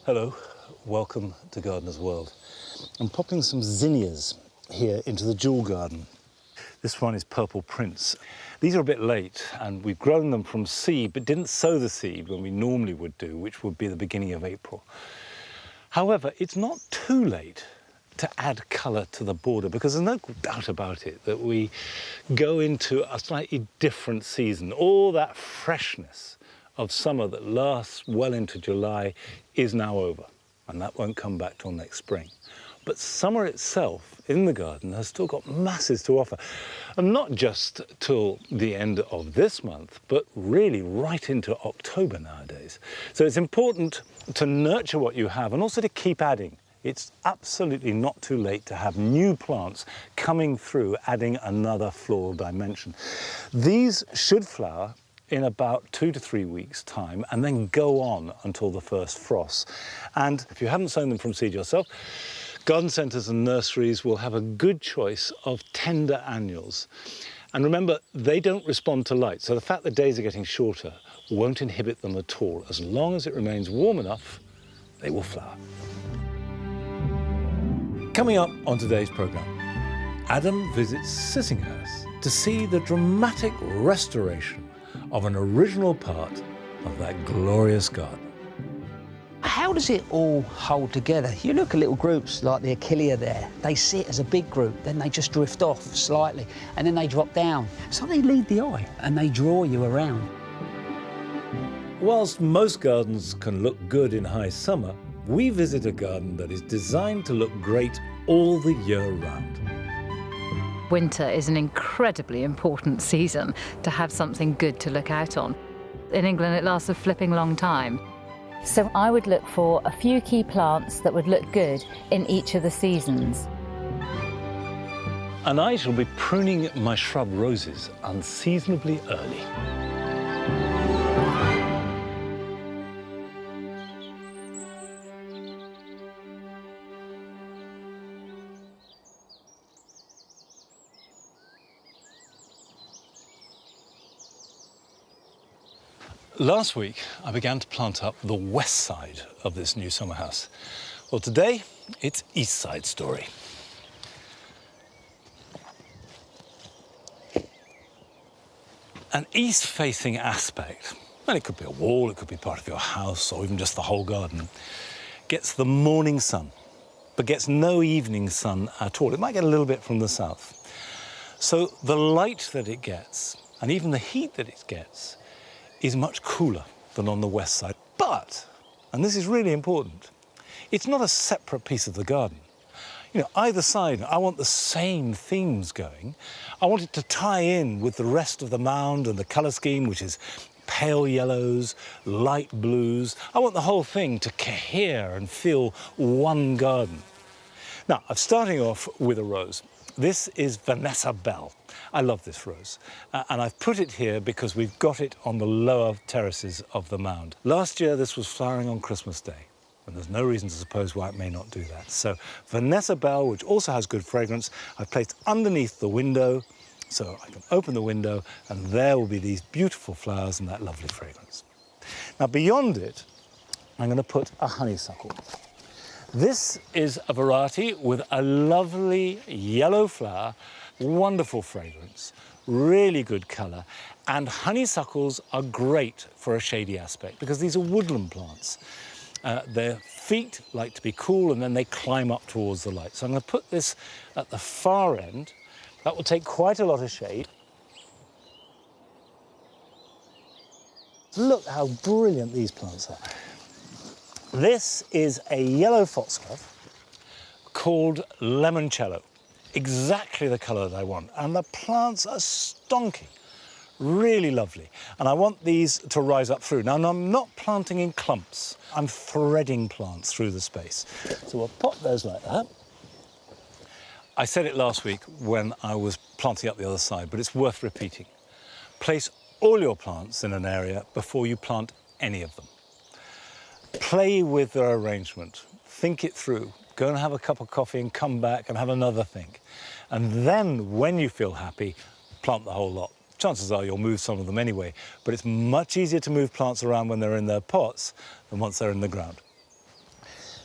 Hello, welcome to Gardener's World. I'm popping some zinnias here into the jewel garden. This one is Purple Prince. These are a bit late and we've grown them from seed but didn't sow the seed when we normally would do, which would be the beginning of April. However, it's not too late to add colour to the border because there's no doubt about it that we go into a slightly different season. All that freshness of summer that lasts well into July is now over, and that won't come back till next spring. But summer itself in the garden has still got masses to offer, and not just till the end of this month, but really right into October nowadays. So it's important to nurture what you have and also to keep adding. It's absolutely not too late to have new plants coming through, adding another floral dimension. These should flower in about 2 to 3 weeks' time and then go on until the first frost. And if you haven't sown them from seed yourself, garden centres and nurseries will have a good choice of tender annuals. And remember, they don't respond to light, so the fact that days are getting shorter won't inhibit them at all. As long as it remains warm enough, they will flower. Coming up on today's programme, Adam visits Sissinghurst to see the dramatic restoration of an original part of that glorious garden. How does it all hold together? You look at little groups like the Achillea there, they sit as a big group, then they just drift off slightly, and then they drop down. So they lead the eye, and they draw you around. Whilst most gardens can look good in high summer, we visit a garden that is designed to look great all the year round. Winter is an incredibly important season to have something good to look out on. In England, it lasts a flipping long time. So I would look for a few key plants that would look good in each of the seasons. And I shall be pruning my shrub roses unseasonably early. Last week, I began to plant up the west side of this new summer house. Well, today, it's east side story. An east-facing aspect, and it could be a wall, it could be part of your house, or even just the whole garden, gets the morning sun, but gets no evening sun at all. It might get a little bit from the south. So the light that it gets, and even the heat that it gets, is much cooler than on the west side. But, and this is really important, it's not a separate piece of the garden. You know, either side, I want the same themes going. I want it to tie in with the rest of the mound and the colour scheme, which is pale yellows, light blues. I want the whole thing to cohere and feel one garden. Now, I'm starting off with a rose. This is Vanessa Bell. I love this rose, and I've put it here because we've got it on the lower terraces of the mound. Last year, this was flowering on Christmas Day, and there's no reason to suppose why it may not do that. So Vanessa Bell, which also has good fragrance, I've placed underneath the window, so I can open the window, and there will be these beautiful flowers and that lovely fragrance. Now, beyond it, I'm going to put a honeysuckle. This is a variety with a lovely yellow flower, wonderful fragrance, really good colour, and honeysuckles are great for a shady aspect because these are woodland plants. Their feet like to be cool and then they climb up towards the light. So I'm going to put this at the far end. That will take quite a lot of shade. Look how brilliant these plants are. This is a yellow foxglove called Limoncello. Exactly the colour that I want. And the plants are stonking. Really lovely. And I want these to rise up through. Now, I'm not planting in clumps. I'm threading plants through the space. So we'll pop those like that. I said it last week when I was planting up the other side, but it's worth repeating. Place all your plants in an area before you plant any of them. Play with their arrangement, think it through, go and have a cup of coffee and come back and have another think. And then when you feel happy, plant the whole lot. Chances are you'll move some of them anyway, but it's much easier to move plants around when they're in their pots than once they're in the ground.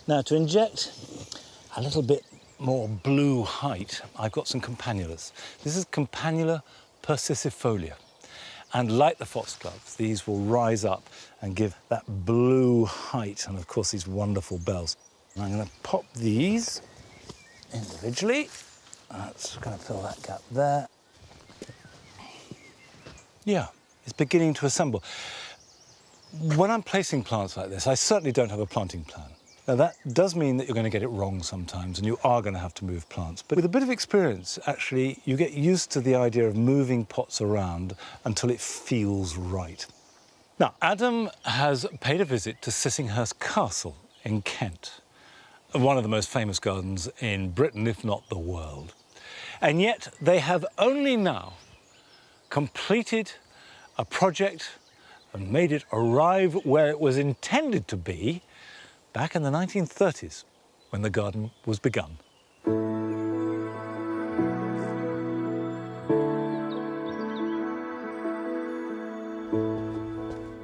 Now, to inject a little bit more blue height, I've got some campanulas. This is Campanula persicifolia. And like the foxgloves, these will rise up and give that blue height and, of course, these wonderful bells. And I'm going to pop these individually. That's going to fill that gap there. Yeah, it's beginning to assemble. When I'm placing plants like this, I certainly don't have a planting plan. Now, that does mean that you're going to get it wrong sometimes, and you are going to have to move plants. But with a bit of experience, actually, you get used to the idea of moving pots around until it feels right. Now, Adam has paid a visit to Sissinghurst Castle in Kent, one of the most famous gardens in Britain, if not the world. And yet, they have only now completed a project and made it arrive where it was intended to be back in the 1930s, when the garden was begun.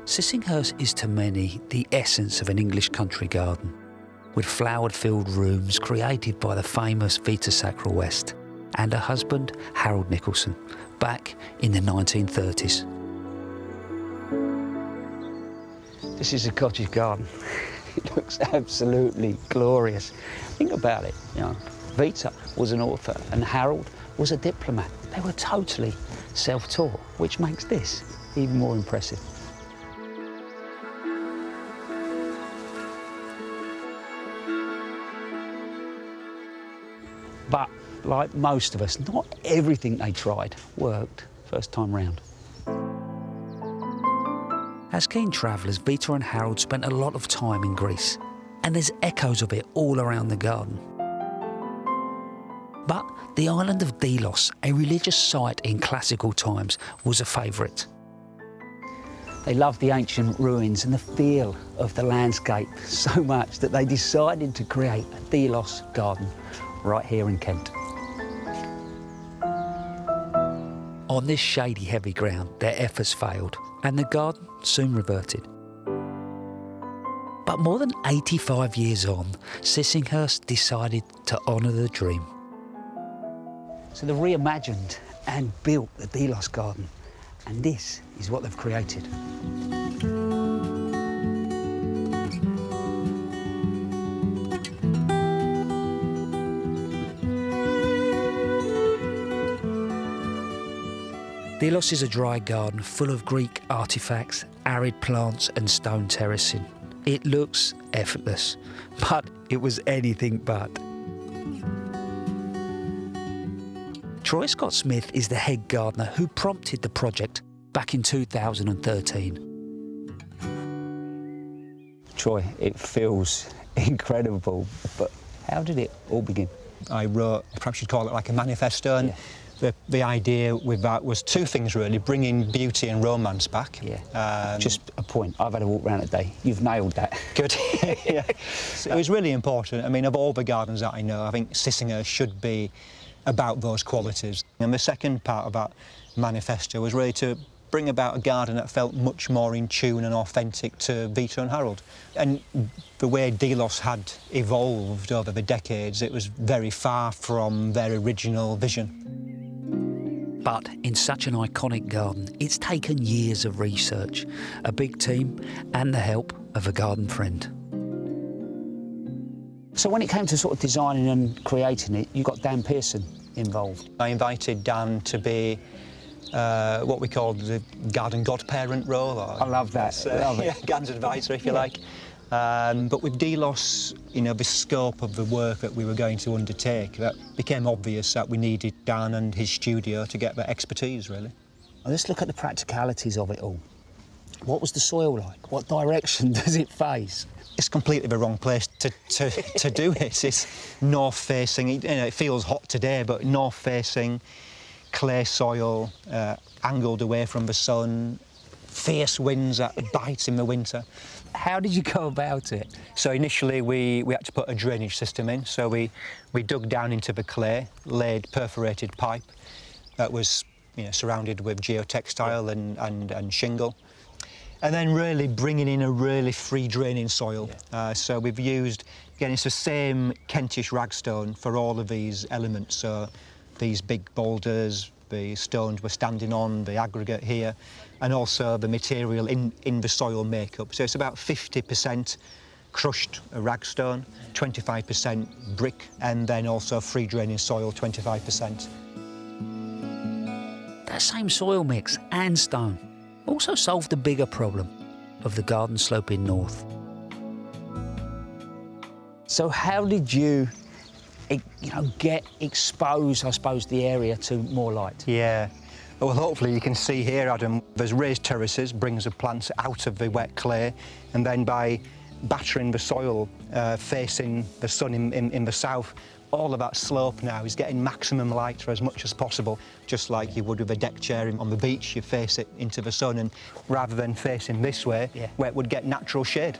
Sissinghurst is to many the essence of an English country garden, with flower-filled rooms created by the famous Vita Sacra West and her husband, Harold Nicholson, back in the 1930s. This is a cottage garden. It looks absolutely glorious. Think about it, you know. Vita was an author and Harold was a diplomat. They were totally self-taught, which makes this even more impressive. But like most of us, not everything they tried worked first time round. As keen travellers, Vita and Harold spent a lot of time in Greece, and there's echoes of it all around the garden. But the island of Delos, a religious site in classical times, was a favourite. They loved the ancient ruins and the feel of the landscape so much that they decided to create a Delos garden right here in Kent. On this shady, heavy ground, their efforts failed, and the garden soon reverted. But more than 85 years on, Sissinghurst decided to honour the dream. So they reimagined and built the Delos garden, and this is what they've created. Delos is a dry garden full of Greek artefacts, arid plants and stone terracing. It looks effortless, but it was anything but. Troy Scott Smith is the head gardener who prompted the project back in 2013. Troy, it feels incredible, but how did it all begin? I wrote, perhaps you'd call it like a manifesto, and the idea with that was two things really: bringing beauty and romance back. Yeah. Just a point. I've had a walk around today. You've nailed that. Good. Yeah. So it was really important. I mean, of all the gardens that I know, I think Sissinghurst should be about those qualities. And the second part of that manifesto was really to bring about a garden that felt much more in tune and authentic to Vita and Harold. And the way Delos had evolved over the decades, it was very far from their original vision. But in such an iconic garden, it's taken years of research, a big team, and the help of a garden friend. So when it came to sort of designing and creating it, you got Dan Pearson involved. I invited Dan to be what we call the garden godparent role. Or, I love that. Love it. Yeah, garden's advisor, if you like. But with Delos, you know, the scope of the work that we were going to undertake, that became obvious that we needed Dan and his studio to get that expertise, really. Well, let's look at the practicalities of it all. What was the soil like? What direction does it face? It's completely the wrong place to do it. It's north-facing. You know, it feels hot today, but north-facing, clay soil, angled away from the sun, fierce winds that bite in the winter. How did you go about it? So initially we had to put a drainage system in. So we dug down into the clay, laid perforated pipe that was, you know, surrounded with geotextile and shingle. And then really bringing in a really free-draining soil. So we've used, again, it's the same Kentish ragstone for all of these elements. So these big boulders, the stones we're standing on, the aggregate here, and also the material in the soil makeup. So it's about 50% crushed ragstone, 25% brick, and then also free-draining soil, 25%. That same soil mix and stone also solved the bigger problem of the garden sloping north. So how did you get exposed, I suppose, the area to more light? Yeah. Well, hopefully you can see here, Adam, there's raised terraces, brings the plants out of the wet clay, and then by battering the soil facing the sun in the south, all of that slope now is getting maximum light for as much as possible, just like you would with a deck chair on the beach. You face it into the sun, and rather than facing this way, where it would get natural shade.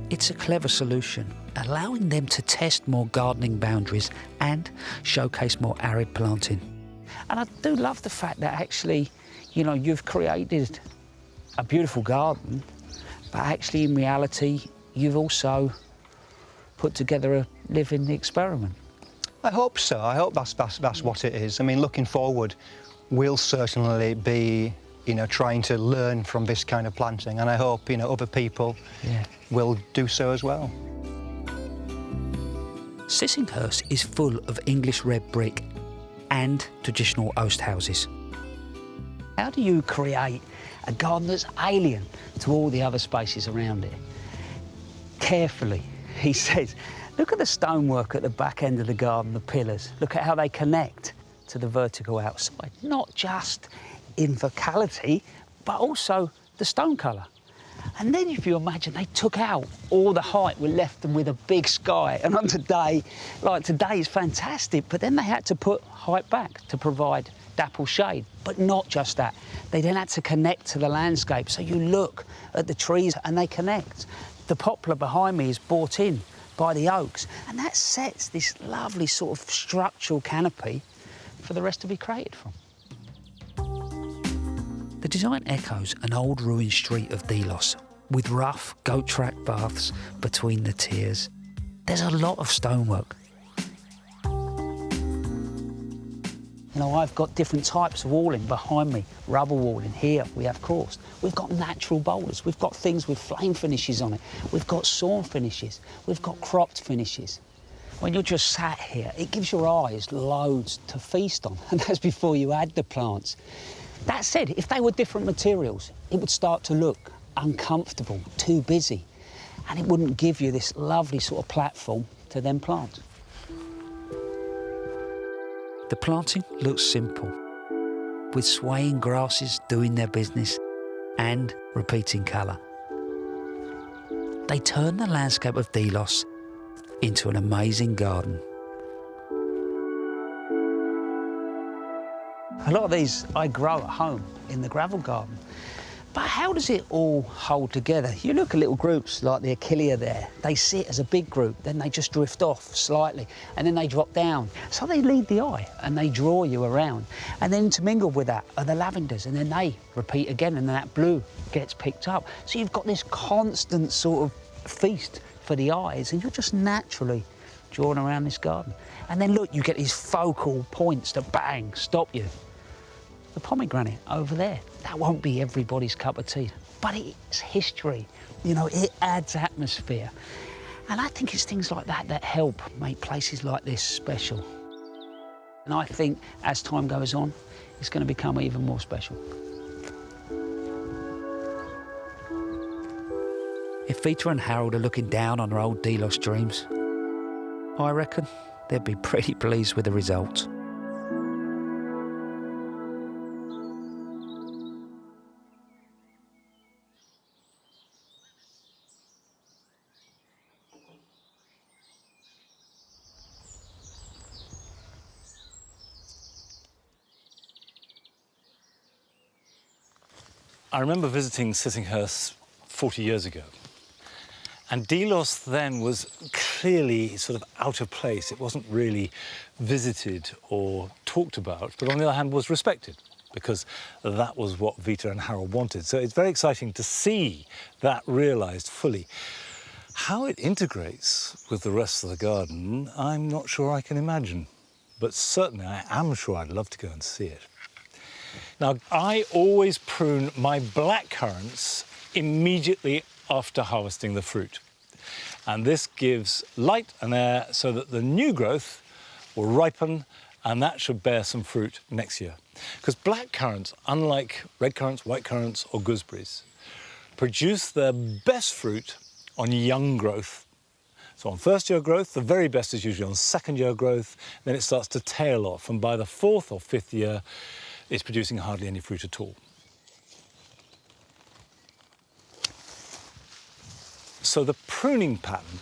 It's a clever solution, allowing them to test more gardening boundaries and showcase more arid planting. And I do love the fact that actually, you've created a beautiful garden, but actually in reality, you've also put together a living experiment. I hope so. I hope that's what it is. I mean, looking forward, we'll certainly be, trying to learn from this kind of planting, and I hope, other people will do so as well. Sissinghurst is full of English red brick and traditional oast houses. How do you create a garden that's alien to all the other spaces around it? Carefully, he says, look at the stonework at the back end of the garden, the pillars. Look at how they connect to the vertical outside, not just in vocality, but also the stone colour. And then if you imagine they took out all the height, we left them with a big sky. And on today, today is fantastic, but then they had to put height back to provide dapple shade. But not just that, they then had to connect to the landscape. So you look at the trees and they connect. The poplar behind me is brought in by the oaks, and that sets this lovely sort of structural canopy for the rest to be created from. The design echoes an old ruined street of Delos, with rough goat track baths between the tiers. There's a lot of stonework. I've got different types of walling behind me. Rubber walling here, we have coursed. We've got natural boulders. We've got things with flame finishes on it. We've got sawn finishes. We've got cropped finishes. When you're just sat here, it gives your eyes loads to feast on, and that's before you add the plants. That said, if they were different materials, it would start to look uncomfortable, too busy, and it wouldn't give you this lovely sort of platform to then plant. The planting looks simple, with swaying grasses doing their business and repeating colour. They turn the landscape of Delos into an amazing garden. A lot of these I grow at home in the gravel garden. But how does it all hold together? You look at little groups like the Achillea there. They sit as a big group, then they just drift off slightly, and then they drop down. So they lead the eye, and they draw you around. And then intermingled with that are the lavenders, and then they repeat again, and then that blue gets picked up. So you've got this constant sort of feast for the eyes, and you're just naturally drawn around this garden. And then look, you get these focal points that bang, stop you. The pomegranate over there, that won't be everybody's cup of tea, but it's history. It adds atmosphere. And I think it's things like that that help make places like this special. And I think as time goes on, it's going to become even more special. If Vita and Harold are looking down on their old Delos dreams, I reckon they'd be pretty pleased with the results. I remember visiting Sissinghurst 40 years ago. And Delos then was clearly sort of out of place. It wasn't really visited or talked about, but on the other hand was respected. because that was what Vita and Harold wanted. So it's very exciting to see that realised fully. How it integrates with the rest of the garden, I'm not sure I can imagine, but certainly I am sure I'd love to go and see it. Now, I always prune my blackcurrants immediately after harvesting the fruit. And this gives light and air so that the new growth will ripen, and that should bear some fruit next year. Because blackcurrants, unlike red currants, white currants or gooseberries, produce their best fruit on young growth. So on first year growth, the very best is usually on second year growth, then it starts to tail off, and by the fourth or fifth year, it's producing hardly any fruit at all. So the pruning pattern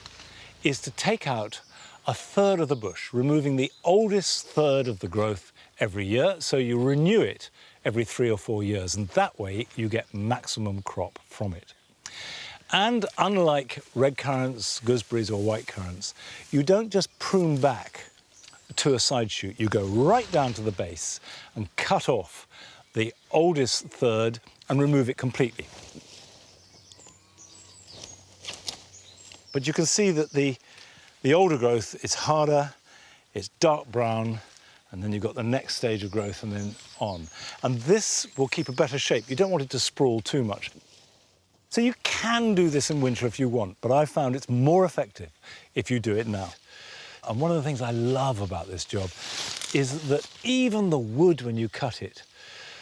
is to take out a third of the bush, removing the oldest third of the growth every year, so you renew it every 3 or 4 years, and that way you get maximum crop from it. And unlike red currants, gooseberries or white currants, you don't just prune back to a side shoot, you go right down to the base and cut off the oldest third and remove it completely. But you can see that the older growth is harder, it's dark brown, and then you've got the next stage of growth and then on. And this will keep a better shape. You don't want it to sprawl too much. So you can do this in winter if you want, but I found it's more effective if you do it now. And one of the things I love about this job is that even the wood, when you cut it,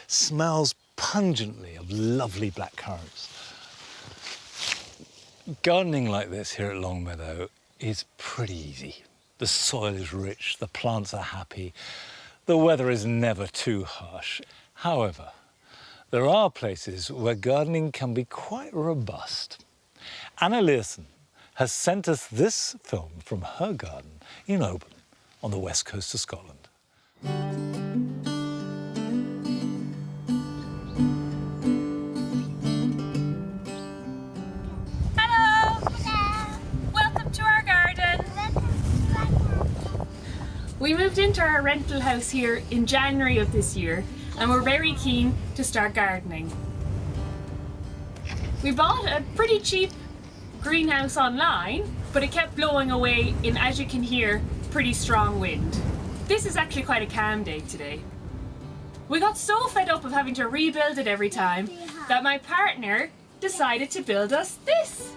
smells pungently of lovely black currants. Gardening like this here at Longmeadow is pretty easy. The soil is rich, the plants are happy, the weather is never too harsh. However, there are places where gardening can be quite robust. Anna Learson has sent us this film from her garden in Oban on the west coast of Scotland. We moved into our rental house here in January of this year, and we're very keen to start gardening. We bought a pretty cheap greenhouse online, but it kept blowing away in, as you can hear, pretty strong wind. This is actually quite a calm day today. We got so fed up of having to rebuild it every time that my partner decided to build us this.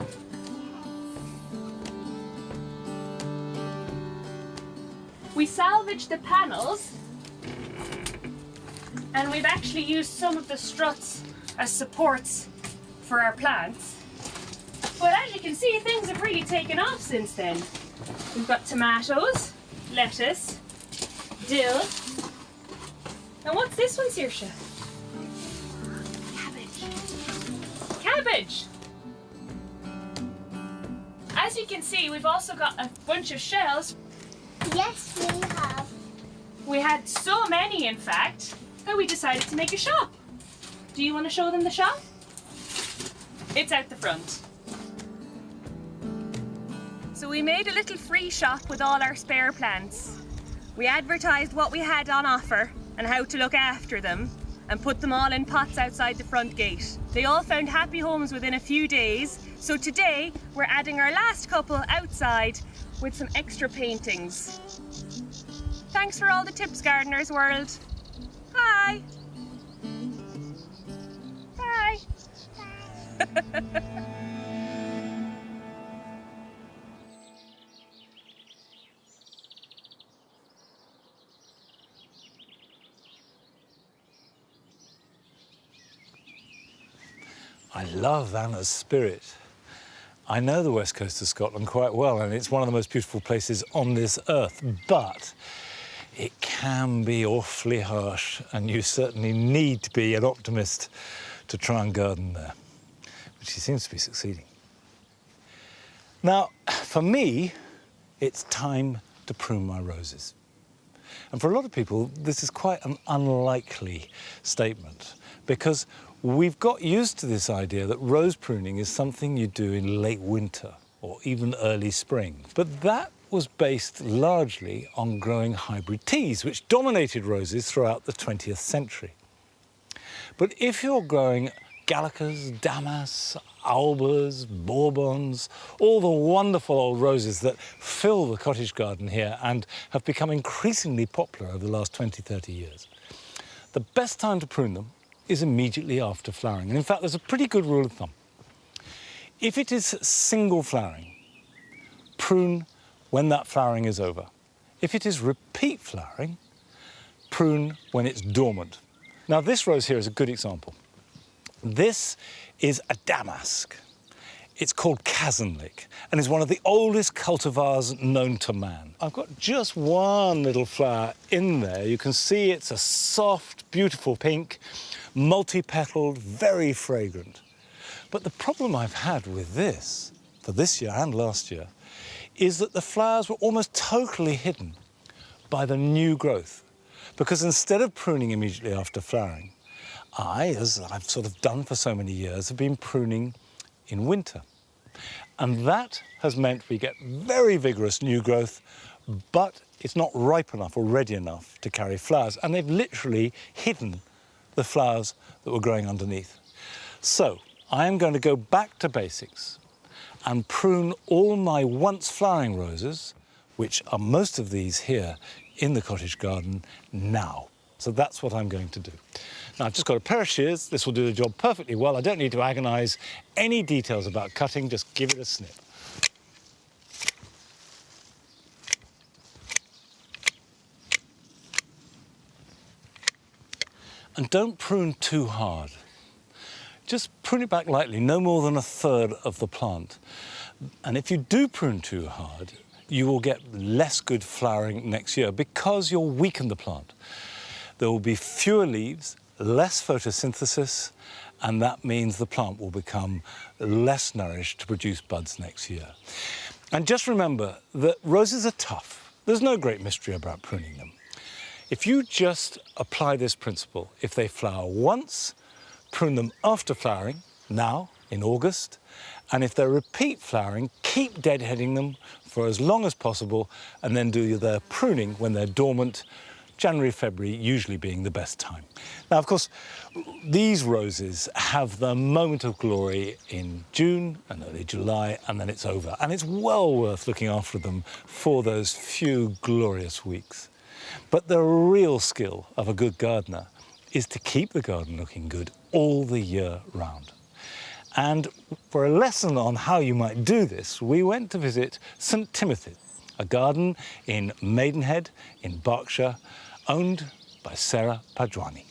We salvaged the panels, and we've actually used some of the struts as supports for our plants. But as you can see, things have really taken off since then. We've got tomatoes, lettuce, dill, and what's this one, Saoirse? Cabbage. Cabbage! As you can see, we've also got a bunch of shells. Yes, we have. We had so many, in fact, that we decided to make a shop. Do you want to show them the shop? It's out the front. So we made a little free shop with all our spare plants. We advertised what we had on offer and how to look after them, and put them all in pots outside the front gate. They all found happy homes within a few days, so today we're adding our last couple outside with some extra paintings. Thanks for all the tips, Gardeners World. Bye. Bye. I love Anna's spirit. I know the west coast of Scotland quite well, and it's one of the most beautiful places on this earth, but it can be awfully harsh, and you certainly need to be an optimist to try and garden there, but she seems to be succeeding. Now, for me, it's time to prune my roses. And for a lot of people, this is quite an unlikely statement, because we've got used to this idea that rose pruning is something you do in late winter or even early spring. But that was based largely on growing hybrid teas, which dominated roses throughout the 20th century. But if you're growing gallicas, damas, albas, bourbons, all the wonderful old roses that fill the cottage garden here and have become increasingly popular over the last 20, 30 years, the best time to prune them is immediately after flowering. And in fact, there's a pretty good rule of thumb. If it is single flowering, prune when that flowering is over. If it is repeat flowering, prune when it's dormant. Now, this rose here is a good example. This is a damask. It's called Kazanlik and is one of the oldest cultivars known to man. I've got just one little flower in there. You can see it's a soft, beautiful pink, multi-petaled, very fragrant. But the problem I've had with this, for this year and last year, is that the flowers were almost totally hidden by the new growth. Because instead of pruning immediately after flowering, I, as I've sort of done for so many years, have been pruning in winter. And that has meant we get very vigorous new growth, but it's not ripe enough or ready enough to carry flowers. And they've literally hidden the flowers that were growing underneath. So I am going to go back to basics and prune all my once flowering roses, which are most of these here in the cottage garden now. So that's what I'm going to do. Now, I've just got a pair of shears. This will do the job perfectly well. I don't need to agonise any details about cutting, just give it a snip. And don't prune too hard. Just prune it back lightly, no more than a third of the plant. And if you do prune too hard, you will get less good flowering next year because you'll weaken the plant. There will be fewer leaves, less photosynthesis, and that means the plant will become less nourished to produce buds next year. And just remember that roses are tough. There's no great mystery about pruning them. If you just apply this principle, if they flower once, prune them after flowering, now in August, and if they're repeat flowering, keep deadheading them for as long as possible and then do their pruning when they're dormant, January, February usually being the best time. Now, of course, these roses have the moment of glory in June and early July, and then it's over. And it's well worth looking after them for those few glorious weeks. But the real skill of a good gardener is to keep the garden looking good all the year round. And for a lesson on how you might do this, we went to visit St Timothy, a garden in Maidenhead in Berkshire, owned by Sarah Padwani.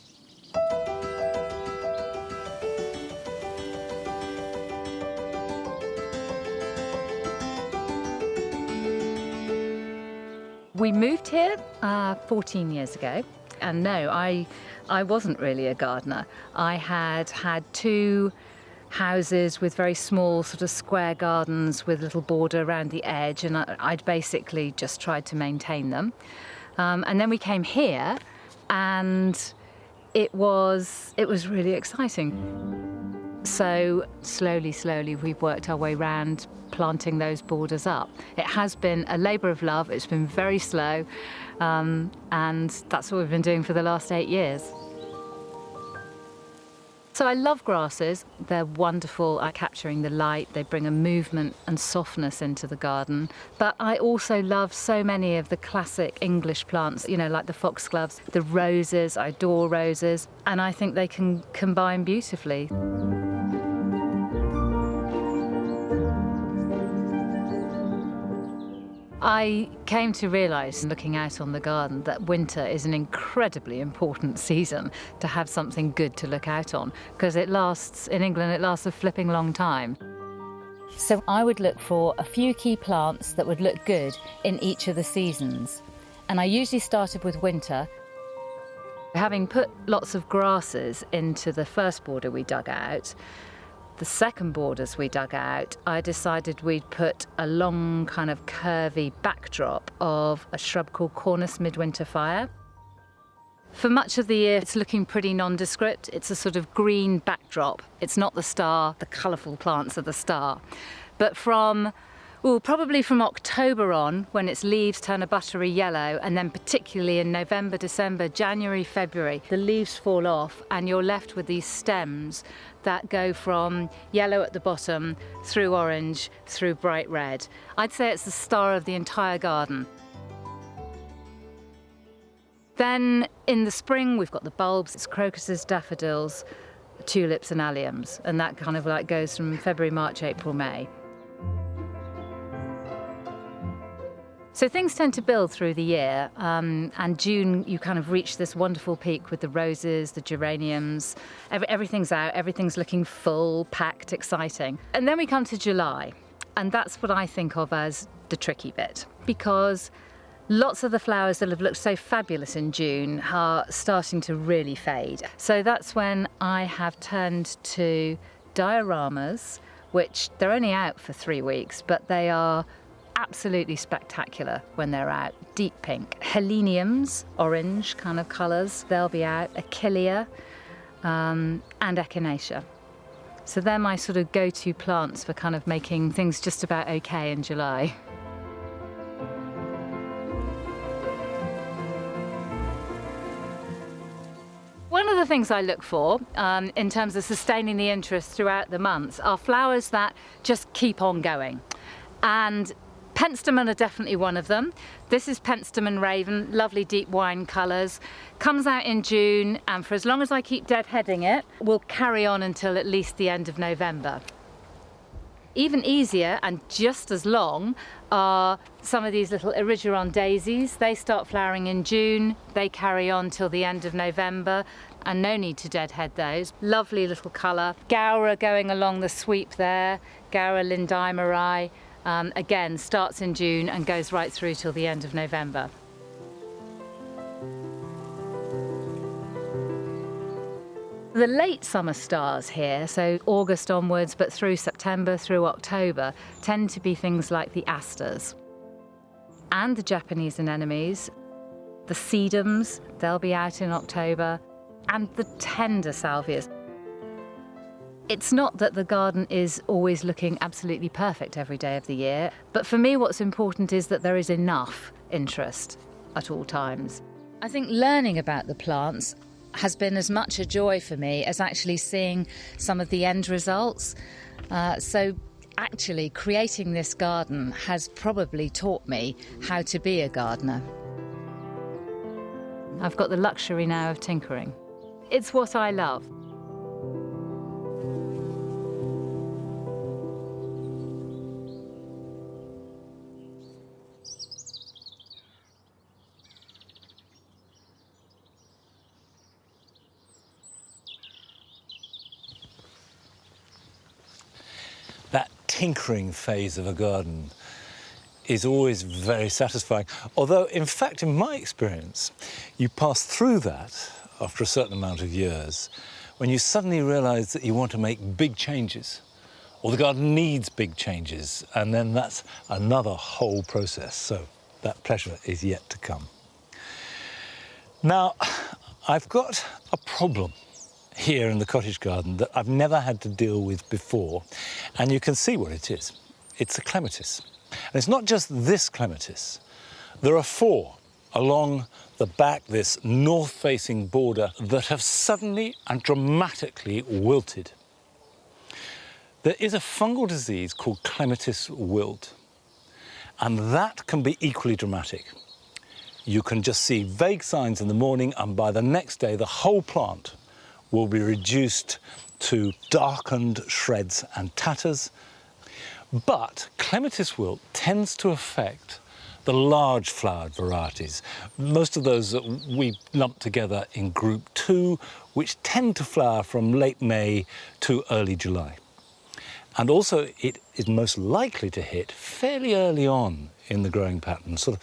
We moved here 14 years ago, and no, I wasn't really a gardener. I had two houses with very small sort of square gardens with little border around the edge, and I'd basically just tried to maintain them. And then we came here, and it was really exciting. So slowly we've worked our way around planting those borders up. It has been a labour of love. It's been very slow, and that's what we've been doing for the last 8 years. So I love grasses. They're wonderful at capturing the light. They bring a movement and softness into the garden. But I also love so many of the classic English plants, you know, like the foxgloves, the roses. I adore roses. And I think they can combine beautifully. I came to realise, looking out on the garden, that winter is an incredibly important season to have something good to look out on, because it lasts, in England, it lasts a flipping long time. So I would look for a few key plants that would look good in each of the seasons. And I usually started with winter. Having put lots of grasses into the first border we dug out, the second borders we dug out, I decided we'd put a long kind of curvy backdrop of a shrub called Cornus midwinter fire. For much of the year, it's looking pretty nondescript. It's a sort of green backdrop. It's not the star, the colourful plants are the star. But from Well, probably from October on, when its leaves turn a buttery yellow, and then particularly in November, December, January, February, the leaves fall off and you're left with these stems that go from yellow at the bottom, through orange, through bright red. I'd say it's the star of the entire garden. Then in the spring, we've got the bulbs, it's crocuses, daffodils, tulips and alliums, and that kind of like goes from February, March, April, May. So things tend to build through the year, and June you kind of reach this wonderful peak with the roses, the geraniums, everything's out, everything's looking full, packed, exciting. And then we come to July, and that's what I think of as the tricky bit, because lots of the flowers that have looked so fabulous in June are starting to really fade. So that's when I have turned to dioramas, which they're only out for 3 weeks, but they are absolutely spectacular when they're out. Deep pink. Heleniums, orange kind of colours, they'll be out. Achillea and echinacea. So they're my sort of go-to plants for kind of making things just about okay in July. One of the things I look for in terms of sustaining the interest throughout the months are flowers that just keep on going. And Penstemon are definitely one of them. This is Penstemon Raven, lovely deep wine colours. Comes out in June, and for as long as I keep deadheading it, will carry on until at least the end of November. Even easier and just as long are some of these little Erigeron daisies. They start flowering in June, they carry on till the end of November, and no need to deadhead those. Lovely little colour. Gaura going along the sweep there, Gaura lindimeri. Again, starts in June and goes right through till the end of November. The late summer stars here, so August onwards, but through September, through October, tend to be things like the asters and the Japanese anemones, the sedums, they'll be out in October, and the tender salvias. It's not that the garden is always looking absolutely perfect every day of the year, but for me what's important is that there is enough interest at all times. I think learning about the plants has been as much a joy for me as actually seeing some of the end results. So actually creating this garden has probably taught me how to be a gardener. I've got the luxury now of tinkering. It's what I love. That tinkering phase of a garden is always very satisfying. Although, in fact, in my experience, you pass through that after a certain amount of years when you suddenly realise that you want to make big changes, or the garden needs big changes, and then that's another whole process. So that pleasure is yet to come. Now, I've got a problem here in the cottage garden that I've never had to deal with before, and you can see what it is. It's a clematis. And it's not just this clematis. There are 4 along the back, this north-facing border, that have suddenly and dramatically wilted. There is a fungal disease called clematis wilt, and that can be equally dramatic. You can just see vague signs in the morning, and by the next day, the whole plant will be reduced to darkened shreds and tatters. But clematis wilt tends to affect the large flowered varieties, most of those that we lump together in group 2, which tend to flower from late May to early July. And also it is most likely to hit fairly early on in the growing pattern. Sort of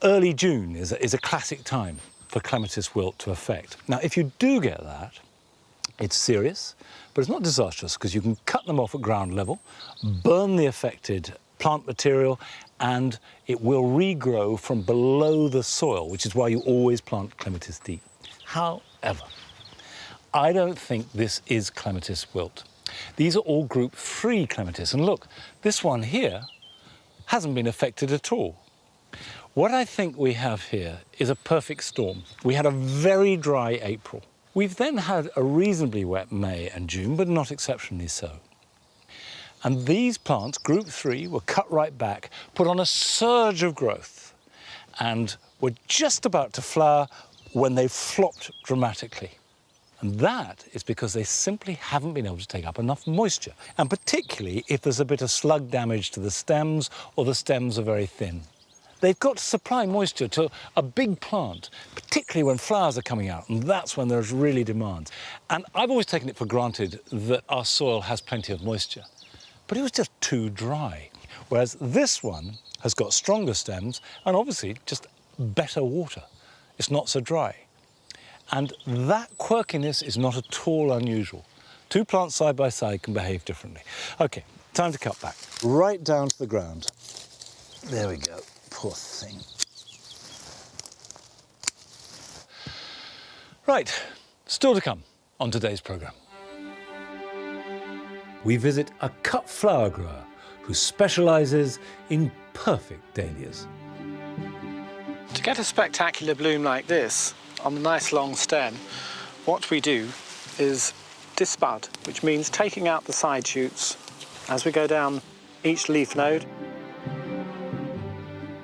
early June is a classic time for clematis wilt to affect. Now, if you do get that, it's serious, but it's not disastrous because you can cut them off at ground level, burn the affected plant material, and it will regrow from below the soil, which is why you always plant clematis deep. However, I don't think this is clematis wilt. These are all group 3 clematis, and look, this one here hasn't been affected at all. What I think we have here is a perfect storm. We had a very dry April. We've then had a reasonably wet May and June, but not exceptionally so. And these plants, group 3, were cut right back, put on a surge of growth, and were just about to flower when they flopped dramatically. And that is because they simply haven't been able to take up enough moisture, and particularly if there's a bit of slug damage to the stems or the stems are very thin. They've got to supply moisture to a big plant, particularly when flowers are coming out, and that's when there's really demand. And I've always taken it for granted that our soil has plenty of moisture, but it was just too dry. Whereas this one has got stronger stems and obviously just better water. It's not so dry. And that quirkiness is not at all unusual. Two plants side by side can behave differently. OK, time to cut back. Right down to the ground. There we go. Poor thing. Right, still to come on today's programme. We visit a cut flower grower who specialises in perfect dahlias. To get a spectacular bloom like this on the nice long stem, what we do is dispud, which means taking out the side shoots as we go down each leaf node.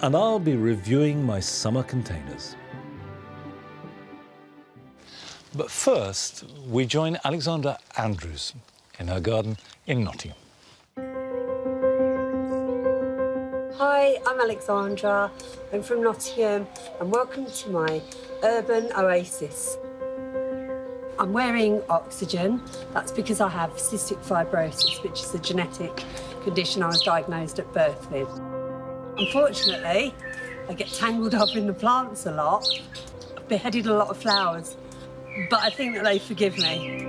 And I'll be reviewing my summer containers. But first, we join Alexandra Andrews in her garden in Nottingham. Hi, I'm Alexandra. I'm from Nottingham and welcome to my urban oasis. I'm wearing oxygen. That's because I have cystic fibrosis, which is a genetic condition I was diagnosed at birth with. Unfortunately, I get tangled up in the plants a lot. I've beheaded a lot of flowers, but I think that they forgive me.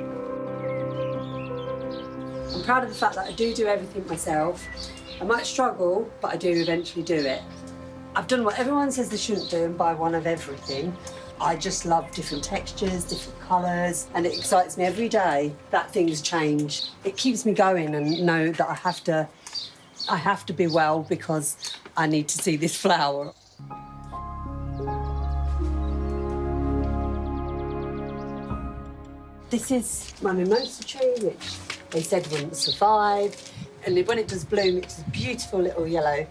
I'm proud of the fact that I do everything myself. I might struggle, but I do eventually do it. I've done what everyone says they shouldn't do and buy one of everything. I just love different textures, different colours, and it excites me every day that things change. It keeps me going and know that I have to be well because I need to see this flower. This is my mimosa tree, which they said wouldn't survive. And when it does bloom, it's beautiful little yellow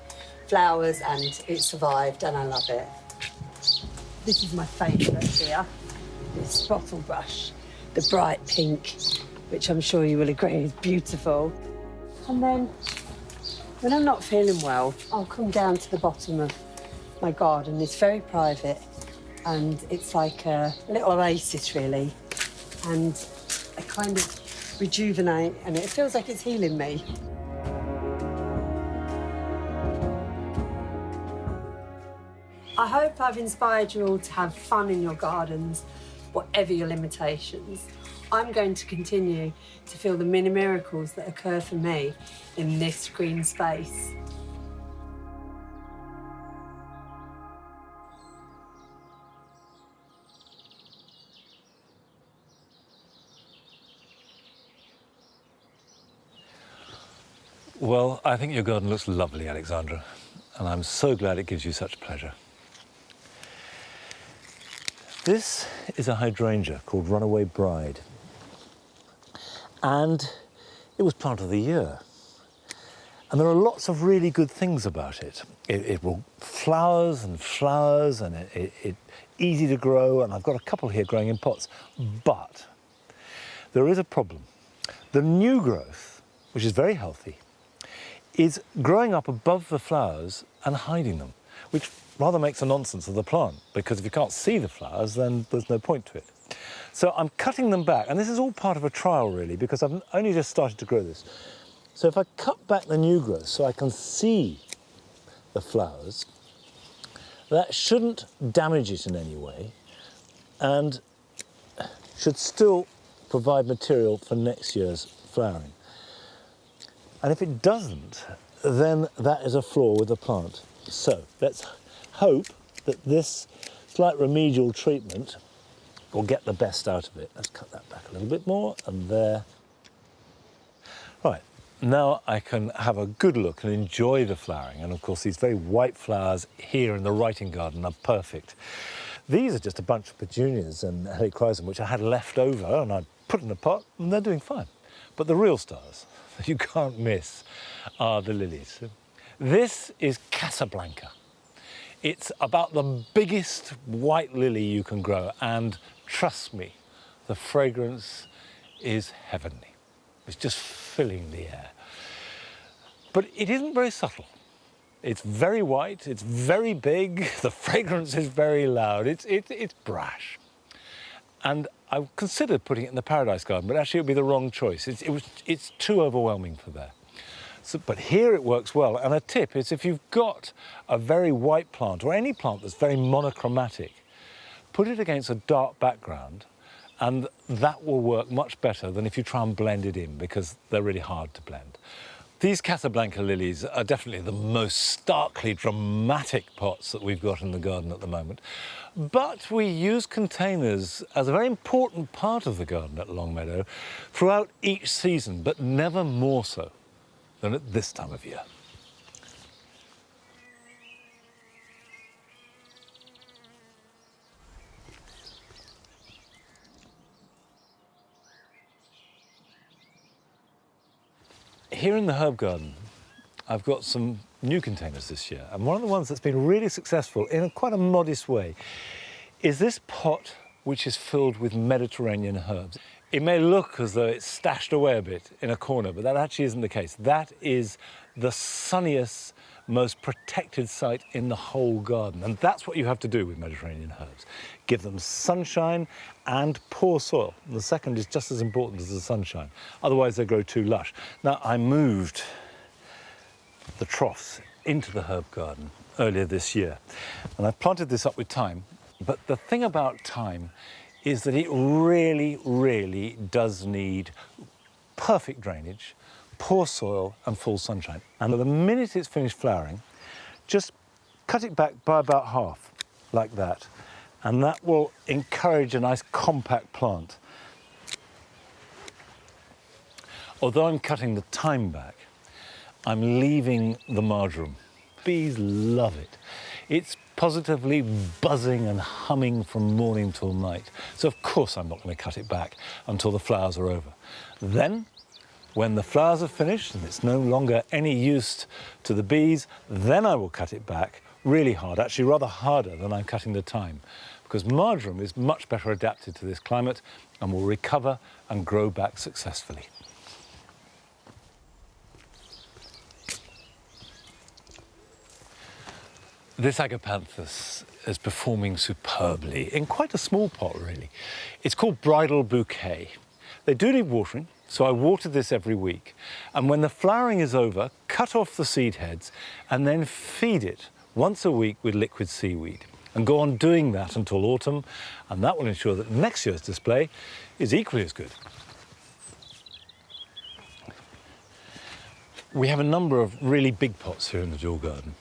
flowers and it survived and I love it. This is my favourite here, this bottle brush, the bright pink, which I'm sure you will agree is beautiful. And then when I'm not feeling well, I'll come down to the bottom of my garden. It's very private and it's like a little oasis really. And I kind of rejuvenate and it feels like it's healing me. I hope I've inspired you all to have fun in your gardens, whatever your limitations. I'm going to continue to feel the mini miracles that occur for me in this green space. Well, I think your garden looks lovely, Alexandra, and I'm so glad it gives you such pleasure. This is a hydrangea called Runaway Bride, and it was plant of the year. And there are lots of really good things about it. It will flowers, and it's easy to grow, and I've got a couple here growing in pots. But there is a problem. The new growth, which is very healthy, is growing up above the flowers and hiding them, which rather makes a nonsense of the plant, because if you can't see the flowers, then there's no point to it. So I'm cutting them back, and this is all part of a trial, really, because I've only just started to grow this. So if I cut back the new growth so I can see the flowers, that shouldn't damage it in any way, and should still provide material for next year's flowering. And if it doesn't, then that is a flaw with the plant. So let's hope that this slight remedial treatment will get the best out of it. Let's cut that back a little bit more, and there. Right, now I can have a good look and enjoy the flowering. And of course, these very white flowers here in the writing garden are perfect. These are just a bunch of petunias and helichrysum which I had left over and I put in a pot and they're doing fine. But the real stars that you can't miss are the lilies. This is Casablanca. It's about the biggest white lily you can grow, and trust me, the fragrance is heavenly. It's just filling the air. But it isn't very subtle. It's very white, it's very big, the fragrance is very loud, it's brash. And I considered putting it in the Paradise Garden, but actually it would be the wrong choice. It's too overwhelming for there. So, but here it works well. And a tip is if you've got a very white plant or any plant that's very monochromatic, put it against a dark background and that will work much better than if you try and blend it in, because they're really hard to blend. These Casablanca lilies are definitely the most starkly dramatic pots that we've got in the garden at the moment. But we use containers as a very important part of the garden at Longmeadow throughout each season, but never more so than at this time of year. Here in the herb garden, I've got some new containers this year, and one of the ones that's been really successful in quite a modest way is this pot which is filled with Mediterranean herbs. It may look as though it's stashed away a bit in a corner, but that actually isn't the case. That is the sunniest, most protected site in the whole garden, and that's what you have to do with Mediterranean herbs. Give them sunshine and poor soil. The second is just as important as the sunshine, otherwise they grow too lush. Now, I moved the troughs into the herb garden earlier this year, and I planted this up with thyme, but the thing about thyme is that it really, really does need perfect drainage, poor soil and full sunshine. And the minute it's finished flowering, just cut it back by about half, like that. And that will encourage a nice compact plant. Although I'm cutting the thyme back, I'm leaving the marjoram. Bees love it. It's positively buzzing and humming from morning till night. So of course I'm not going to cut it back until the flowers are over. Then, when the flowers are finished and it's no longer any use to the bees, then I will cut it back really hard, actually rather harder than I'm cutting the thyme, because marjoram is much better adapted to this climate and will recover and grow back successfully. This agapanthus is performing superbly in quite a small pot, really. It's called Bridal Bouquet. They do need watering, so I water this every week. And when the flowering is over, cut off the seed heads and then feed it once a week with liquid seaweed. And go on doing that until autumn, and that will ensure that next year's display is equally as good. We have a number of really big pots here in the dual garden,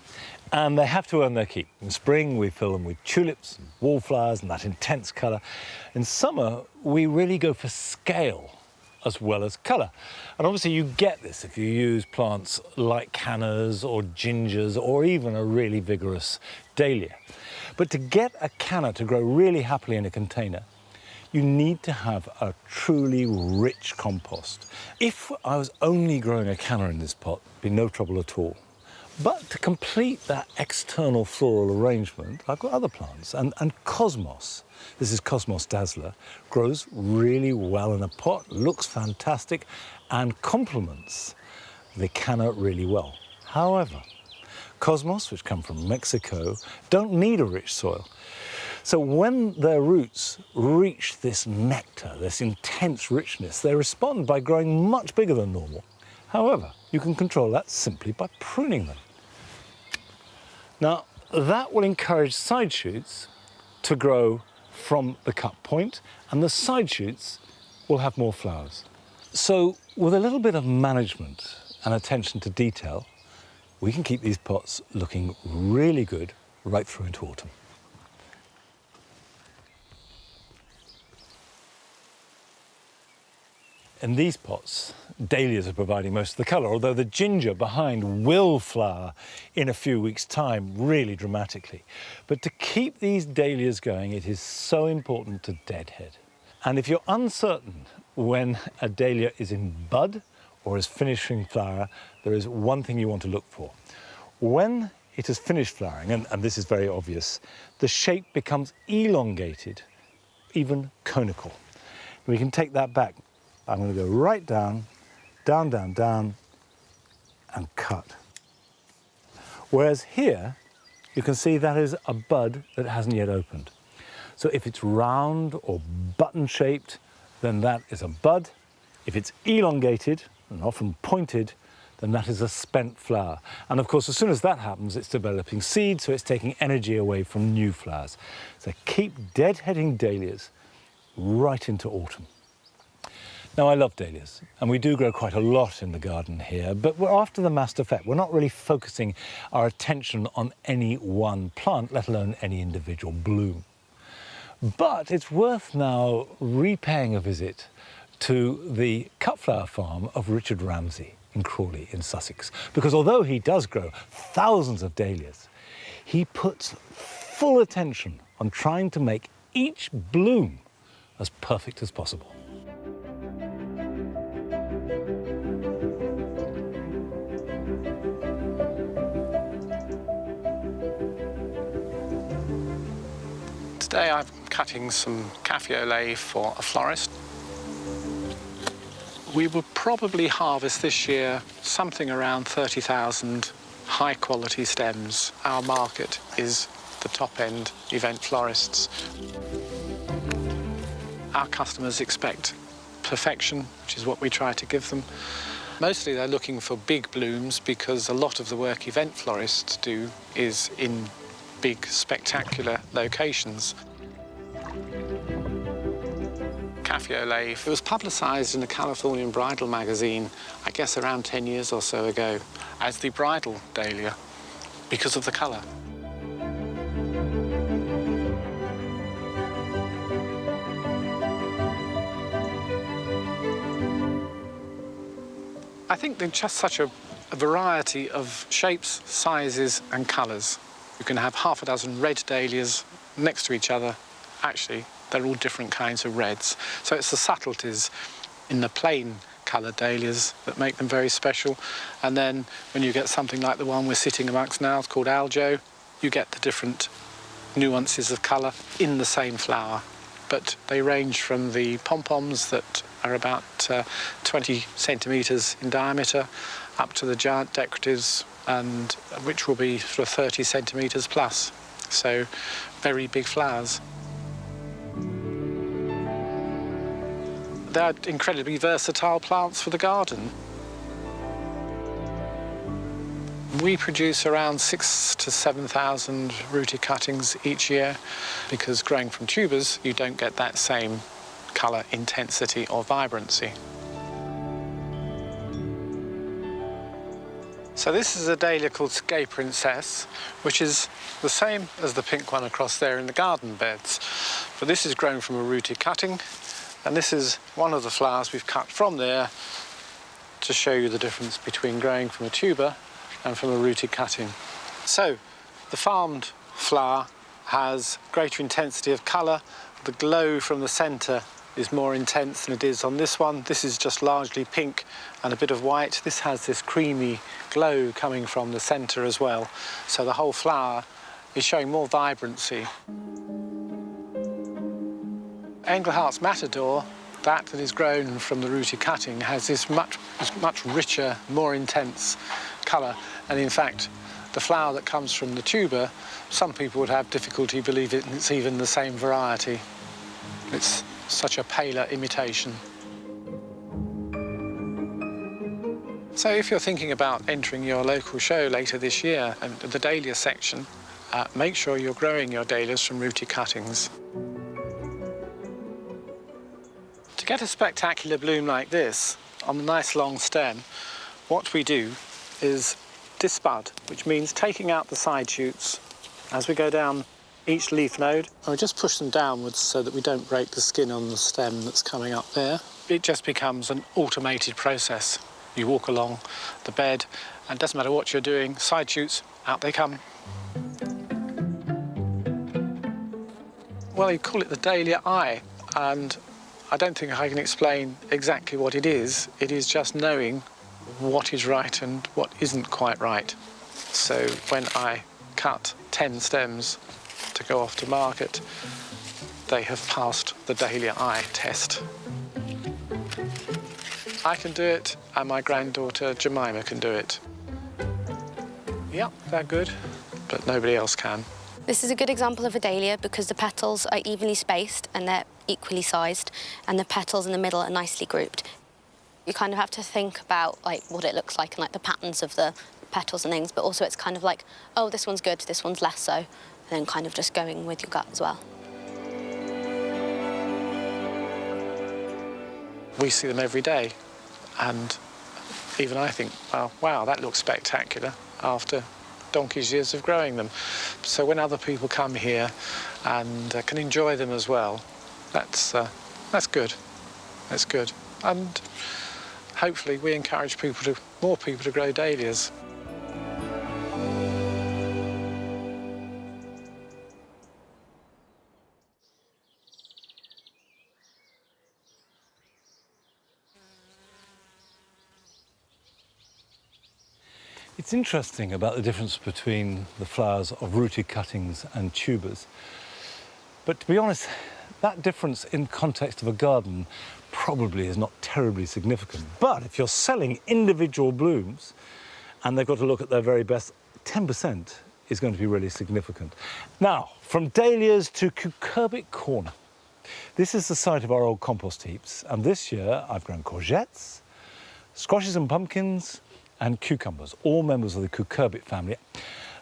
and they have to earn their keep. In spring, we fill them with tulips and wallflowers and that intense colour. In summer, we really go for scale as well as colour. And obviously you get this if you use plants like cannas or gingers or even a really vigorous dahlia. But to get a canna to grow really happily in a container, you need to have a truly rich compost. If I was only growing a canna in this pot, it'd be no trouble at all. But to complete that external floral arrangement, I've got other plants. And Cosmos, this is Cosmos Dazzler, grows really well in a pot, looks fantastic, and complements the canna really well. However, Cosmos, which come from Mexico, don't need a rich soil. So when their roots reach this nectar, this intense richness, they respond by growing much bigger than normal. However, you can control that simply by pruning them. Now, that will encourage side shoots to grow from the cut point, and the side shoots will have more flowers. So with a little bit of management and attention to detail, we can keep these pots looking really good right through into autumn. in these pots, dahlias are providing most of the colour, although the ginger behind will flower in a few weeks' time really dramatically. But to keep these dahlias going, it is so important to deadhead. And if you're uncertain when a dahlia is in bud or is finishing flower, there is one thing you want to look for. When it has finished flowering, and this is very obvious, the shape becomes elongated, even conical. We can take that back. I'm going to go right down, down, down, down, and cut. Whereas here, you can see that is a bud that hasn't yet opened. So if it's round or button-shaped, then that is a bud. If it's elongated, and often pointed, then that is a spent flower. And of course, as soon as that happens, it's developing seed, so it's taking energy away from new flowers. So keep deadheading dahlias right into autumn. Now, I love dahlias, and we do grow quite a lot in the garden here, but we're after the master effect. We're not really focusing our attention on any one plant, let alone any individual bloom. But it's worth now repaying a visit to the cut flower farm of Richard Ramsay in Crawley in Sussex, because although he does grow thousands of dahlias, he puts full attention on trying to make each bloom as perfect as possible. Today I'm cutting some caffeolet for a florist. We will probably harvest this year something around 30,000 high-quality stems. Our market is the top-end event florists. Our customers expect perfection, which is what we try to give them. Mostly they're looking for big blooms because a lot of the work event florists do is in big, spectacular locations. Caffeolet, it was publicised in the Californian Bridal magazine, I guess around 10 years or so ago, as the bridal dahlia because of the colour. I think there's just such a variety of shapes, sizes and colours. You can have half a dozen red dahlias next to each other. Actually, they're all different kinds of reds. So it's the subtleties in the plain coloured dahlias that make them very special. And then when you get something like the one we're sitting amongst now, it's called Aljo, you get the different nuances of colour in the same flower. But they range from the pom-poms that are about 20 centimetres in diameter up to the giant decoratives, and which will be sort of 30 centimetres plus. So very big flowers. They're incredibly versatile plants for the garden. We produce around 6,000 to 7,000 rooted cuttings each year because growing from tubers, you don't get that same colour intensity or vibrancy. So this is a dahlia called Gay Princess, which is the same as the pink one across there in the garden beds. But this is grown from a rooted cutting, and this is one of the flowers we've cut from there to show you the difference between growing from a tuber and from a rooted cutting. So the farmed flower has greater intensity of colour. The glow from the centre is more intense than it is on this one. This is just largely pink and a bit of white. This has this creamy glow coming from the centre as well. So the whole flower is showing more vibrancy. Englehart's Matador, that is grown from the rooted cutting, has this much richer, more intense colour. And in fact, the flower that comes from the tuber, some people would have difficulty believing it's even the same variety. It's such a paler imitation. So if you're thinking about entering your local show later this year, and the dahlia section, make sure you're growing your dahlias from rooted cuttings. To get a spectacular bloom like this on a nice long stem, what we do is disbud, which means taking out the side shoots as we go down each leaf node, and we just push them downwards so that we don't break the skin on the stem that's coming up there. it just becomes an automated process. You walk along the bed, and it doesn't matter what you're doing, side shoots, out they come. Well, you call it the dahlia eye, and I don't think I can explain exactly what it is. It is just knowing what is right and what isn't quite right. So when I cut 10 stems to go off to market, they have passed the dahlia eye test. I can do it, and my granddaughter Jemima can do it. Yep, they're good, but nobody else can. This is a good example of a dahlia because the petals are evenly spaced and they're equally sized, and the petals in the middle are nicely grouped. You kind of have to think about like what it looks like and like the patterns of the petals and things, but also it's kind of like, oh, this one's good, this one's less so, and then kind of just going with your gut as well. We see them every day, and even I think, well, wow, that looks spectacular after donkey's years of growing them. So when other people come here and can enjoy them as well, that's good. That's good. And hopefully we encourage more people to grow dahlias. It's interesting about the difference between the flowers of rooted cuttings and tubers. But to be honest, that difference in context of a garden probably is not terribly significant. But if you're selling individual blooms and they've got to look at their very best, 10% is going to be really significant. Now, from dahlias to cucurbit corner. This is the site of our old compost heaps, and this year I've grown courgettes, squashes and pumpkins, and cucumbers, all members of the cucurbit family.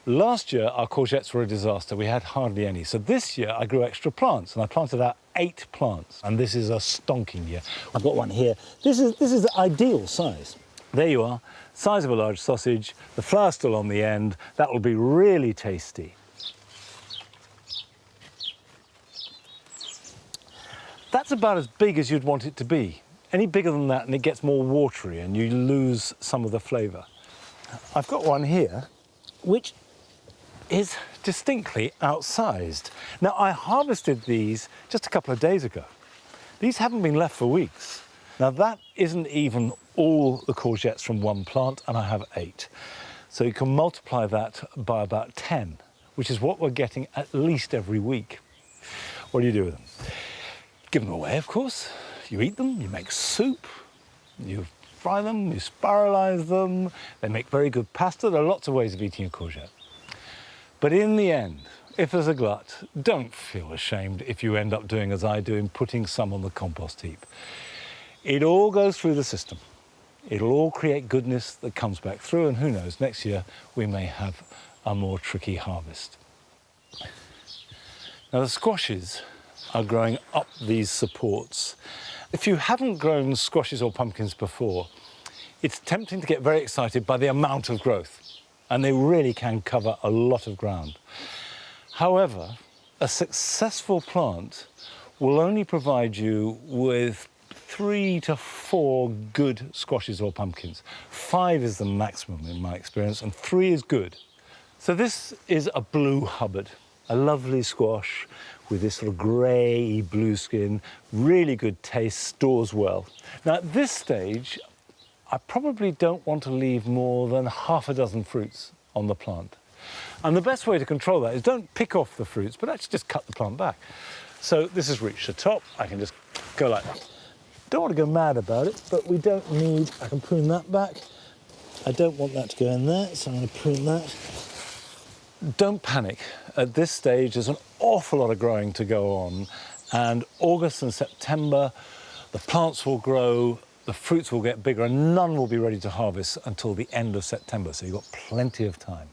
Last year, our courgettes were a disaster. We had hardly any. So this year, I grew extra plants, and I planted out 8 plants. And this is a stonking year. I've got one here. This is the ideal size. There you are, size of a large sausage, the flower still on the end. That will be really tasty. That's about as big as you'd want it to be. Any bigger than that and it gets more watery and you lose some of the flavour. I've got one here which is distinctly outsized. Now, I harvested these just a couple of days ago. These haven't been left for weeks. Now, that isn't even all the courgettes from one plant, and I have 8. So you can multiply that by about 10, which is what we're getting at least every week. What do you do with them? Give them away, of course. You eat them, you make soup, you fry them, you spiralise them. They make very good pasta. There are lots of ways of eating a courgette. But in the end, if there's a glut, don't feel ashamed if you end up doing as I do in putting some on the compost heap. It all goes through the system. It'll all create goodness that comes back through, and who knows, next year we may have a more tricky harvest. Now, the squashes are growing up these supports. If you haven't grown squashes or pumpkins before, it's tempting to get very excited by the amount of growth, and they really can cover a lot of ground. However, a successful plant will only provide you with 3 to 4 good squashes or pumpkins. 5 is the maximum in my experience, and 3 is good. So this is a blue Hubbard, a lovely squash with this sort of grey blue skin, really good taste, stores well. Now, at this stage, I probably don't want to leave more than half a dozen fruits on the plant. And the best way to control that is don't pick off the fruits, but actually just cut the plant back. So this has reached the top. I can just go like that. Don't want to go mad about it, but we don't need, I can prune that back. I don't want that to go in there, so I'm going to prune that. Don't panic. At this stage, there's an awful lot of growing to go on, and August and September, the plants will grow, the fruits will get bigger, and none will be ready to harvest until the end of September, so you've got plenty of time.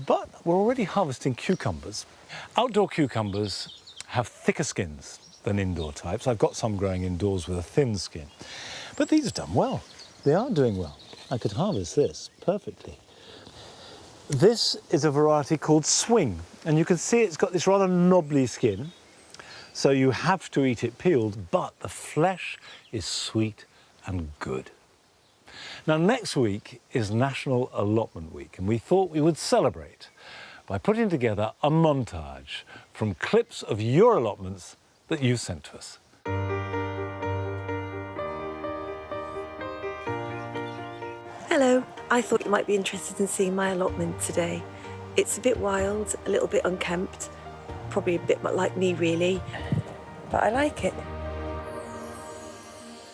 But we're already harvesting cucumbers. Outdoor cucumbers have thicker skins than indoor types. I've got some growing indoors with a thin skin. But these have done well. They are doing well. I could harvest this perfectly. This is a variety called Swing, and you can see it's got this rather knobbly skin. so you have to eat it peeled, but the flesh is sweet and good. Now, next week is National Allotment Week, and we thought we would celebrate by putting together a montage from clips of your allotments that you sent to us. Hello, I thought you might be interested in seeing my allotment today. It's a bit wild, a little bit unkempt, probably a bit like me really, but I like it.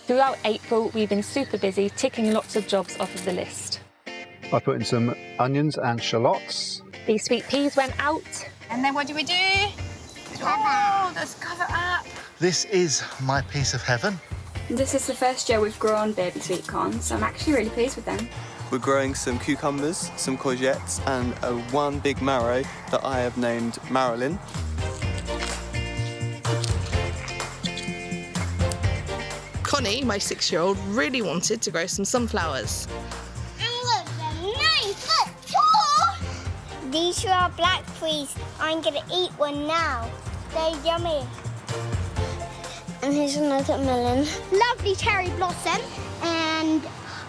Throughout April, we've been super busy ticking lots of jobs off of the list. I put in some onions and shallots. These sweet peas went out. And then what do we do? Oh, let's cover up. This is my piece of heaven. This is the first year we've grown baby sweet corn, so I'm actually really pleased with them. We're growing some cucumbers, some courgettes, and one big marrow that I have named Marilyn. Connie, my 6-year-old, really wanted to grow some sunflowers. And look, they're 9 foot tall! These are our blackberries. I'm gonna eat one now. They're yummy. And here's another melon. Lovely cherry blossom. And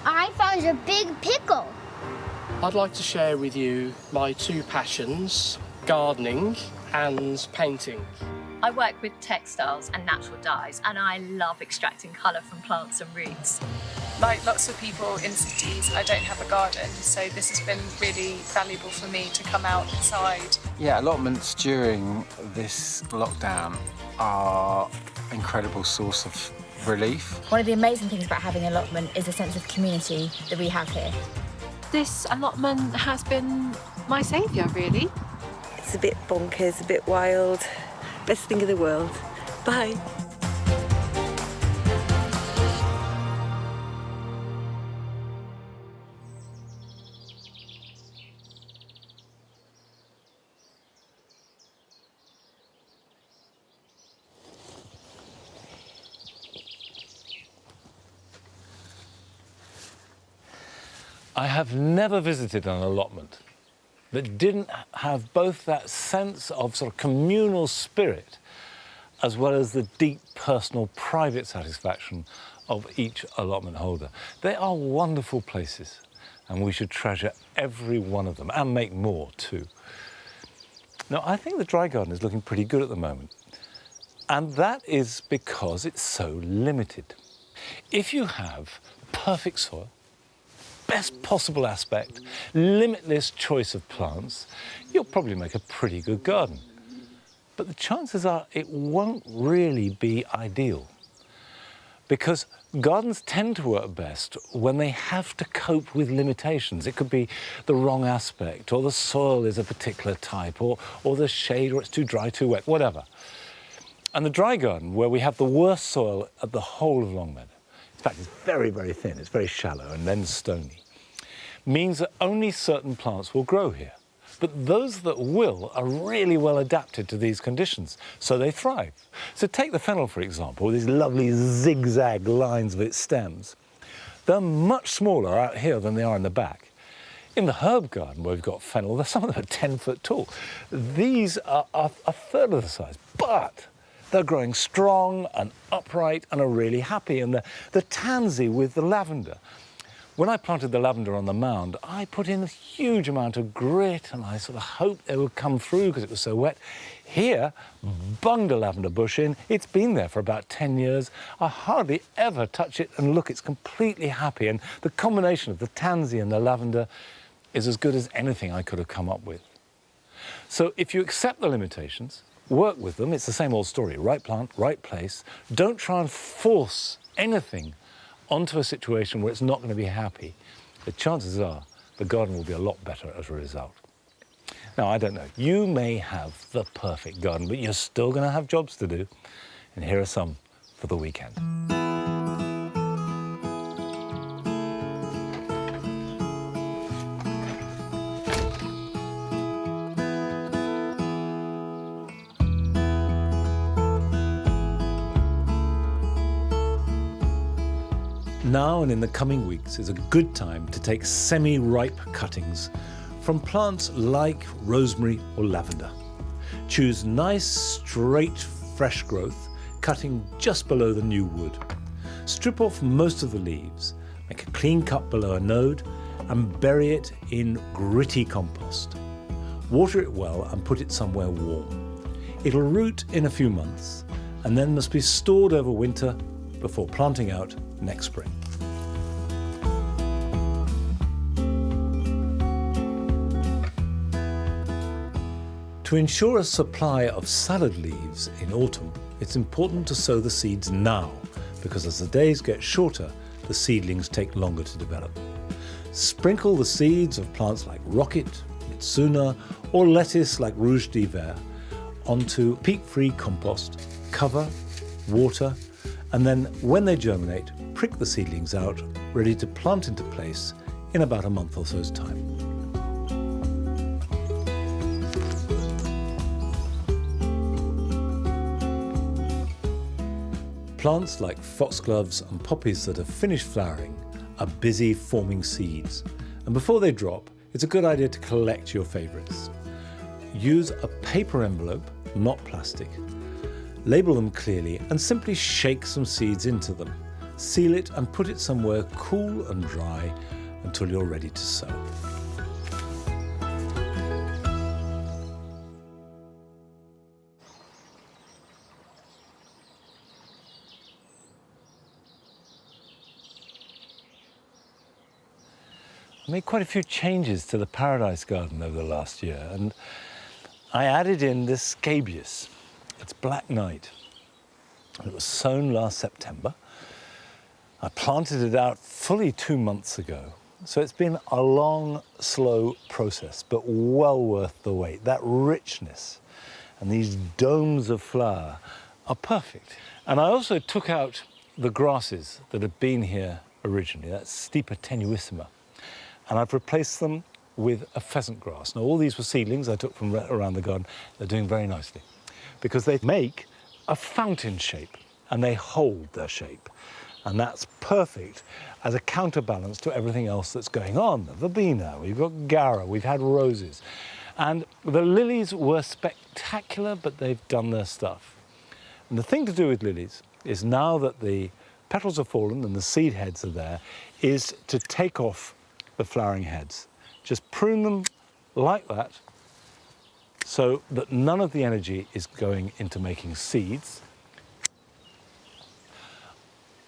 I found a big pickle. I'd like to share with you my two passions, gardening and painting. I work with textiles and natural dyes, and I love extracting colour from plants and roots. Like lots of people in cities, I don't have a garden, so this has been really valuable for me to come out inside. Yeah, allotments during this lockdown are an incredible source of relief. One of the amazing things about having an allotment is the sense of community that we have here. This allotment has been my saviour, really. It's a bit bonkers, a bit wild. Best thing in the world. Bye. I have never visited an allotment that didn't have both that sense of sort of communal spirit as well as the deep personal private satisfaction of each allotment holder. They are wonderful places and we should treasure every one of them and make more too. Now, I think the dry garden is looking pretty good at the moment, and that is because it's so limited. If you have perfect soil, best possible aspect, limitless choice of plants, you'll probably make a pretty good garden. But the chances are it won't really be ideal, because gardens tend to work best when they have to cope with limitations. It could be the wrong aspect, or the soil is a particular type, or the shade, or it's too dry, too wet, whatever. And the dry garden, where we have the worst soil at the whole of Longmeadow, in fact, it's very, very thin, it's very shallow and then stony, means that only certain plants will grow here. But those that will are really well adapted to these conditions, so they thrive. So take the fennel, for example, with these lovely zigzag lines of its stems. They're much smaller out here than they are in the back. In the herb garden, where we've got fennel, some of them are 10 foot tall. These are a third of the size, but they're growing strong and upright and are really happy. And the tansy with the lavender. When I planted the lavender on the mound, I put in a huge amount of grit and I sort of hoped they would come through because it was so wet. Here, bunged a lavender bush in. It's been there for about 10 years. I hardly ever touch it, and look, it's completely happy. And the combination of the tansy and the lavender is as good as anything I could have come up with. So if you accept the limitations, work with them, it's the same old story. Right plant, right place. Don't try and force anything onto a situation where it's not going to be happy. The chances are the garden will be a lot better as a result. Now, I don't know, you may have the perfect garden, but you're still going to have jobs to do. And here are some for the weekend. Now and in the coming weeks is a good time to take semi-ripe cuttings from plants like rosemary or lavender. Choose nice, straight, fresh growth, cutting just below the new wood. Strip off most of the leaves, make a clean cut below a node, and bury it in gritty compost. Water it well and put it somewhere warm. It'll root in a few months and then must be stored over winter before planting out next spring. To ensure a supply of salad leaves in autumn, it's important to sow the seeds now, because as the days get shorter, the seedlings take longer to develop. Sprinkle the seeds of plants like rocket, mitsuna, or lettuce like rouge d'hiver onto peat-free compost, cover, water, and then when they germinate, prick the seedlings out, ready to plant into place in about a month or so's time. Plants like foxgloves and poppies that have finished flowering are busy forming seeds. And before they drop, it's a good idea to collect your favourites. Use a paper envelope, not plastic. Label them clearly and simply shake some seeds into them. Seal it and put it somewhere cool and dry until you're ready to sow. I made quite a few changes to the Paradise Garden over the last year, and I added in this scabious. It's Black Knight. It was sown last September. I planted it out fully 2 months ago. So it's been a long, slow process, but well worth the wait. That richness and these domes of flower are perfect. And I also took out the grasses that had been here originally. That's Stipa tenuissima. And I've replaced them with a pheasant grass. Now, all these were seedlings I took from around the garden. They're doing very nicely because they make a fountain shape and they hold their shape. And that's perfect as a counterbalance to everything else that's going on. The verbena, we've got Gara, we've had roses. And the lilies were spectacular, but they've done their stuff. And the thing to do with lilies is, now that the petals have fallen and the seed heads are there, is to take off the flowering heads. Just prune them like that so that none of the energy is going into making seeds.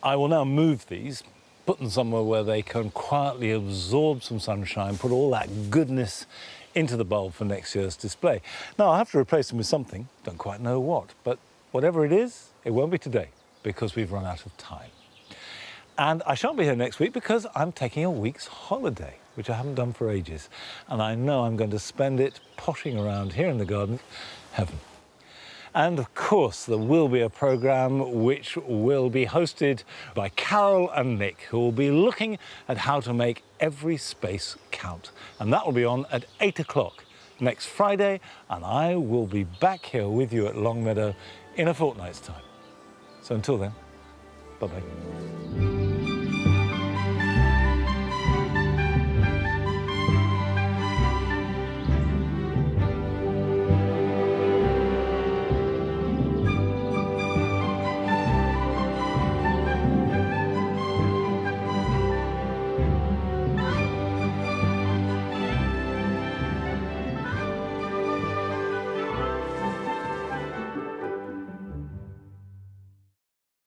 I will now move these, put them somewhere where they can quietly absorb some sunshine, put all that goodness into the bulb for next year's display. Now, I'll have to replace them with something, don't quite know what, but whatever it is, it won't be today because we've run out of time. And I shan't be here next week because I'm taking a week's holiday, which I haven't done for ages. And I know I'm going to spend it potting around here in the garden. Heaven. And of course, there will be a programme which will be hosted by Carol and Nick, who will be looking at how to make every space count. And that will be on at 8 o'clock next Friday. And I will be back here with you at Longmeadow in a fortnight's time. So until then, bye-bye.